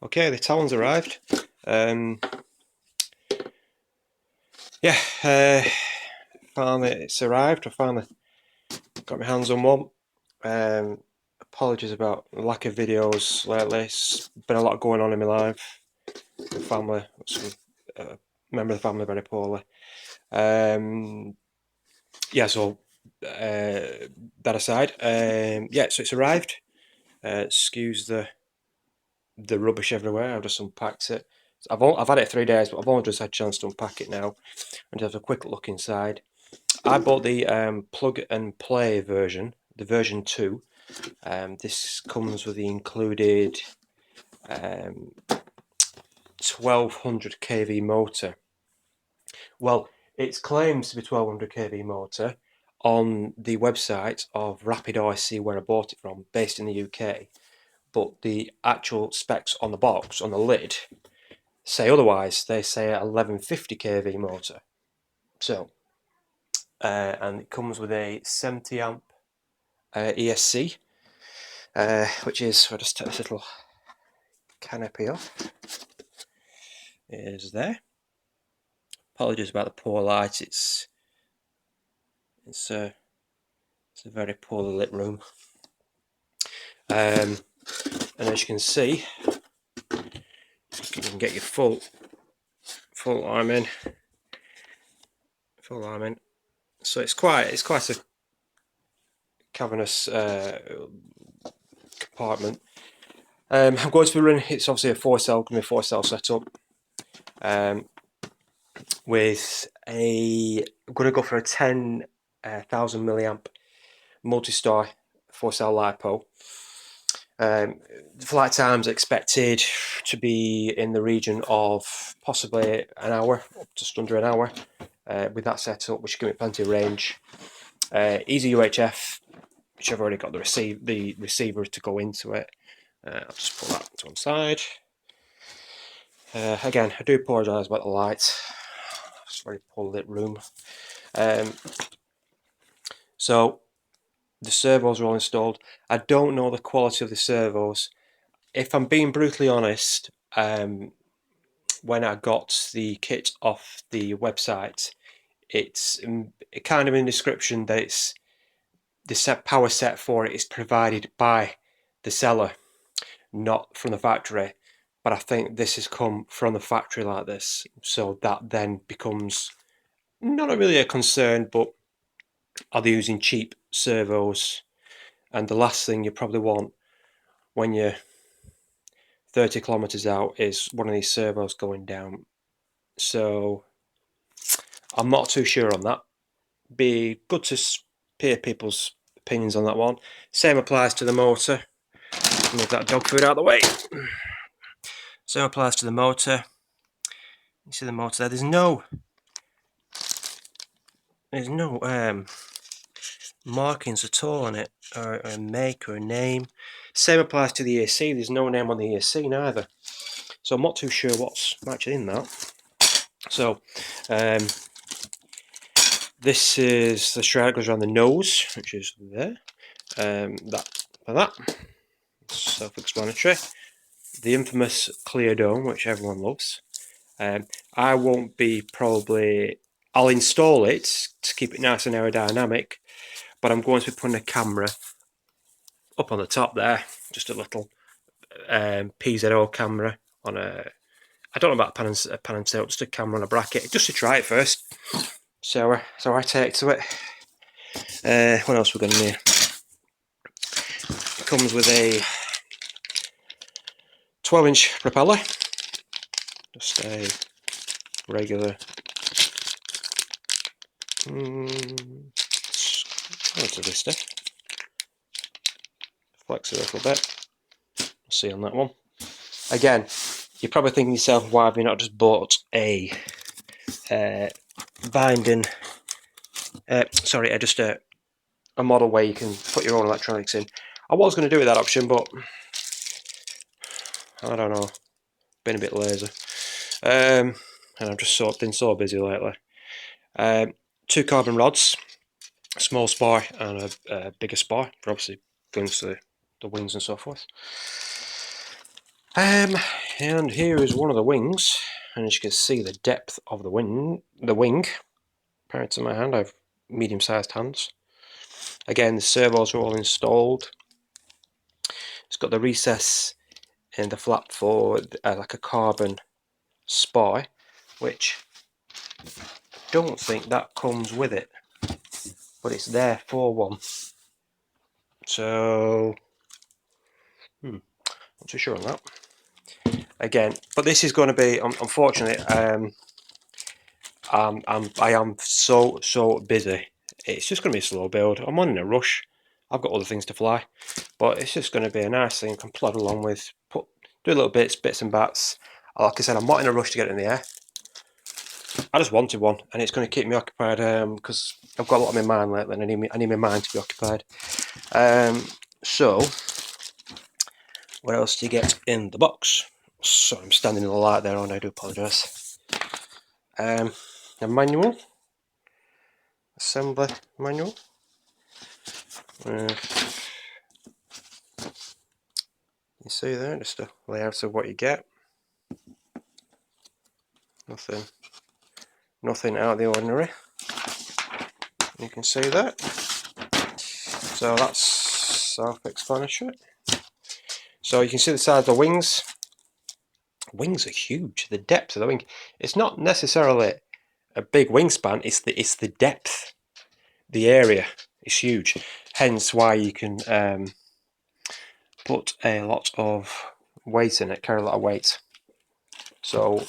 Okay, the Talon's arrived. Yeah, finally it's arrived. I finally got my hands on one. Apologies about the lack of videos lately. It's been a lot going on in my life. The family, some member of the family very poorly. Yeah, so that aside, yeah, so it's arrived. Excuse the rubbish everywhere. I've just unpacked it. I've had it 3 days, but I've only just had a chance to unpack it now and have a quick look inside. I bought the plug and play version, the version 2. This comes with the included 1200 kV motor. Well, it claims to be 1200 kV motor on the website of Rapid OSC, where I bought it from, based in the UK. But the actual specs on the box, on the lid, say otherwise. They say 1150 kV motor. So, and it comes with a 70 amp ESC, which is, I'll just take this little canopy off, is there. Apologies about the poor light. It's a very poorly lit room. And as you can see, you can get your full arm in. So it's quite a cavernous compartment. I'm going to be running. It's obviously a 4-cell, going to be a 4-cell setup. With I'm going to go for a 10,000 milliamp multi-star 4-cell LiPo. Flight times expected to be in the region of possibly an hour, just under an hour, with that setup, which gives me plenty of range. Easy UHF, which I've already got the receiver to go into it. I'll just put that to one side. Again, I do apologise about the light. It's a very poor lit room. So the servos are all installed. I don't know the quality of the servos. If I'm being brutally honest, when I got the kit off the website, it's kind of in the description that it's the power set for it is provided by the seller, not from the factory. But I think this has come from the factory like this, so that then becomes not really a concern. But are they using cheap servos? And the last thing you probably want when you're 30 kilometers out is one of these servos going down. So I'm not too sure on that. Be good to hear people's opinions on that one. Same applies to the motor. Move that dog food out of the way. Same applies to the motor. You see the motor there. There's no markings at all on it, or a make or a name. Same applies to the ESC. There's no name on the ESC neither. So I'm not too sure what's actually in that. So this is the shroud that goes around the nose, which is there. That self-explanatory. The infamous clear dome, which everyone loves. I won't be I'll install it to keep it nice and aerodynamic, but I'm going to be putting a camera up on the top there, just a little PZO camera on I don't know about pan and tilt, just a camera on a bracket, just to try it first. So I take to it. What else we're going to need? It comes with a 12-inch propeller, just a regular. That's a vista. Flex it a little bit. We'll see on that one. Again, you're probably thinking to yourself, why have you not just bought a binding? Just a model where you can put your own electronics in. I was going to do it that option, but I don't know. Been a bit lazy, and I've just been so busy lately. 2 carbon rods, a small spar and a bigger spar for obviously going to the wings and so forth. And here is one of the wings, and as you can see the depth of the wing. Compared to my hand, I have medium-sized hands. Again, the servos are all installed. It's got the recess in the flap for like a carbon spy, which I don't think that comes with it, but it's there for one. So, not too sure on that. Again, but this is going to be, unfortunately, I am so busy. It's just going to be a slow build. I'm on in a rush. I've got other things to fly, but it's just going to be a nice thing I can plod along with. Do little bits and bats. Like I said, I'm not in a rush to get it in the air. I just wanted one, and it's going to keep me occupied because I've got a lot on my mind lately, and I need my mind to be occupied. So, what else do you get in the box? So I'm standing in the light there, and I do apologise. A manual, assembly manual. You see there, just a layout of what you get. Nothing out of the ordinary. You can see that. So that's self-explanatory. So you can see the size of the wings. Wings are huge. The depth of the wing. It's not necessarily a big wingspan. It's the depth. The area is huge. Hence why you can put a lot of weight in it. Carry a lot of weight. So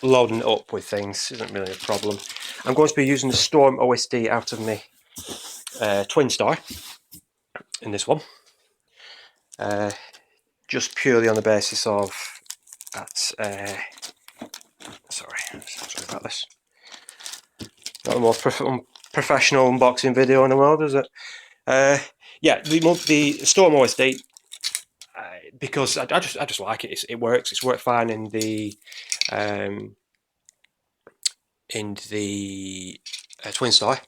loading it up with things isn't really a problem. I'm going to be using the Storm OSD out of my Twin Star in this one, just purely on the basis of that. Sorry about this. Not the most professional unboxing video in the world, is it? Yeah, the Storm OSD. Because I just like it. It works. It's worked fine in the Twin Star.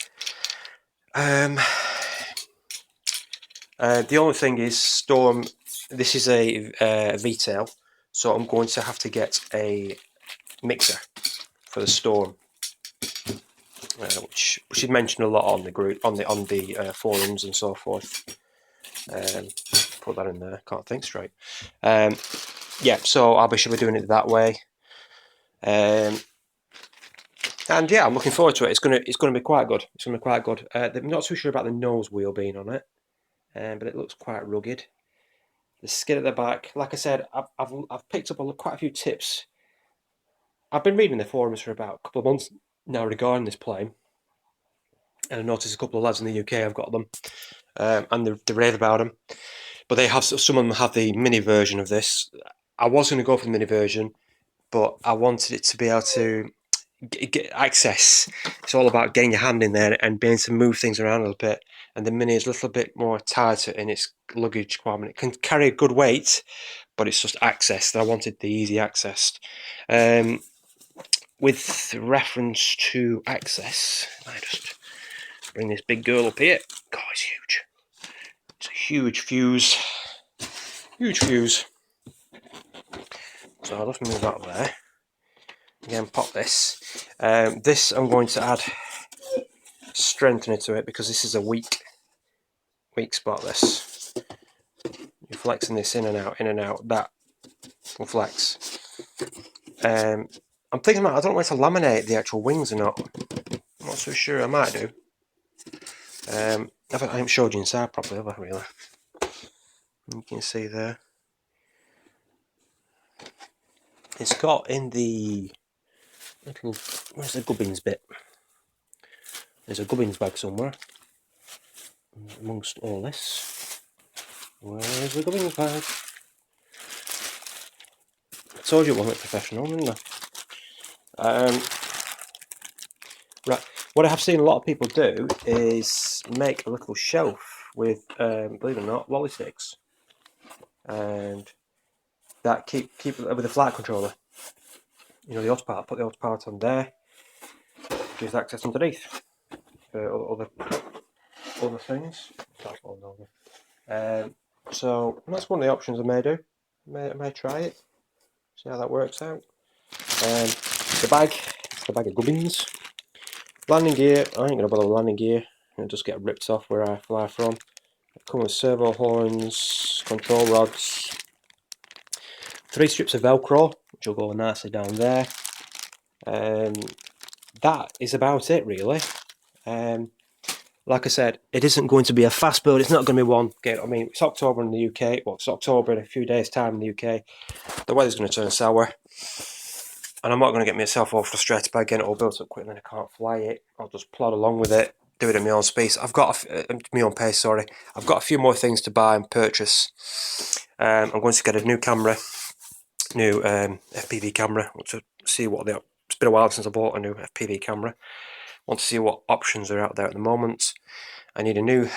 The only thing is Storm. This is a V-tail, so I'm going to have to get a mixer for the Storm, which is mentioned a lot on the group, on the forums and so forth. Put that in there. Can't think straight. Yeah, so I should be doing it that way. And yeah, I'm looking forward to it. It's gonna be quite good. It's gonna be quite good. I'm not too sure about the nose wheel being on it, but it looks quite rugged. The skid at the back, like I said, I've picked up quite a few tips. I've been reading the forums for about a couple of months now regarding this plane, and I noticed a couple of lads in the UK have got them, and they rave about them. But they have, some of them have the mini version of this. I was going to go for the mini version, but I wanted it to be able to get access. It's all about getting your hand in there and being able to move things around a little bit. And the mini is a little bit more tighter in its luggage compartment. It can carry a good weight, but it's just access. I wanted the easy access. With reference to access, I just bring this big girl up here. God, it's huge. It's a huge fuse. Huge fuse. So I'll just move that there. Again, pop this. This I'm going to add strengthener to it because this is a weak spot. This, you're flexing this in and out. That will flex. I'm thinking about, I don't know whether to laminate the actual wings or not. I'm not so sure. I might do. I haven't showed you inside properly, have I, really? You can see there. It's got in the little, where's the gubbins bit? There's a gubbins bag somewhere amongst all this. Where's the gubbins bag? I told you it wasn't professional, didn't I? Right, what I have seen a lot of people do is make a little shelf with, believe it or not, lolly sticks, and that keep it with a flight controller. You know, the autopilot. Put the autopilot on there. Gives access underneath for other things. So that's one of the options I may do. I may try it, see how that works out. The bag, it's the bag of gubbins. Landing gear, I ain't gonna bother with landing gear. It'll just get ripped off where I fly from. Come with servo horns, control rods, 3 strips of Velcro, which will go nicely down there. That is about it, really. Like I said, it isn't going to be a fast build. It's not going to be one. I mean, it's October in the UK. Well, it's October in a few days' time in the UK. The weather's going to turn sour. And I'm not going to get myself all frustrated by getting it all built up quick and then I can't fly it. I'll just plod along with it, do it at my own pace. My own pace, sorry. I've got a few more things to buy and purchase. I'm going to get a new camera, new FPV camera. Want to see it's been a while since I bought a new FPV camera. Want to see what options are out there at the moment. I need a new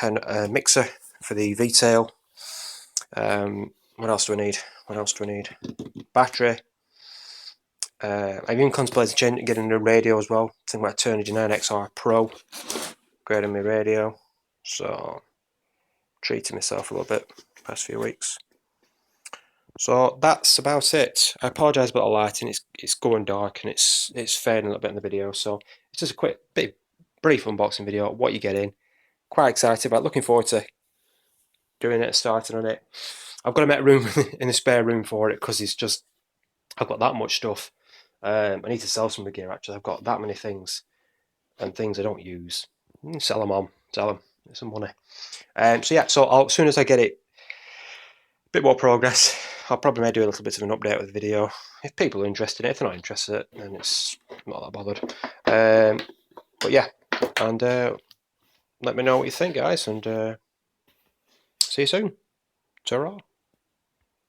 mixer for the V-tail. What else do I need? Battery. I've even contemplated getting a new radio as well. Thinking about turning to 9XR Pro, grading my radio. So, treating myself a little bit the past few weeks. So that's about it. I apologise about the lighting. It's going dark and it's fading a little bit in the video. So it's just a quick, brief unboxing video. What you get in. Quite excited about. Looking forward to doing it, starting on it. I've got to make room in the spare room for it because I've got that much stuff. I need to sell some of the gear actually. I've got that many things and things I don't use. Sell them on, get some money. So as soon as I get it, a bit more progress, I'll probably may do a little bit of an update with the video. If people are interested in it, if they're not interested, then it's not that bothered. But yeah, and let me know what you think, guys, and see you soon. Ta-ra.